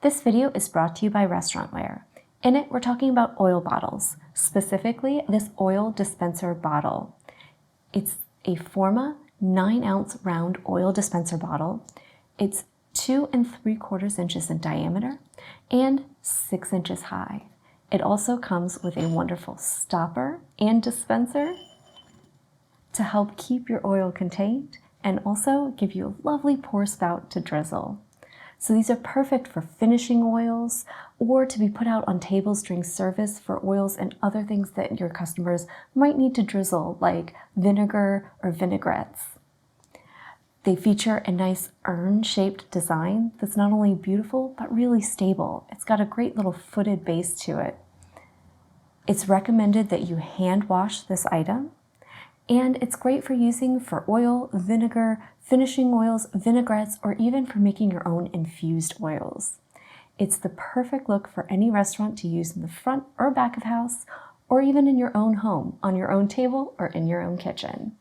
This video is brought to you by Restaurantware. In it, we're talking about oil bottles, specifically this oil dispenser bottle. It's a Forma 9-ounce round oil dispenser bottle. It's 2 3/4 inches in diameter and 6 inches high. It also comes with a wonderful stopper and dispenser to help keep your oil contained and also give you a lovely pour spout to drizzle. So these are perfect for finishing oils or to be put out on tables during service for oils and other things that your customers might need to drizzle, like vinegar or vinaigrettes. They feature a nice urn-shaped design that's not only beautiful, but really stable. It's got a great little footed base to it. It's recommended that you hand wash this item, and it's great for using for oil, vinegar, finishing oils, vinaigrettes, or even for making your own infused oils. It's the perfect look for any restaurant to use in the front or back of house, or even in your own home, on your own table, or in your own kitchen.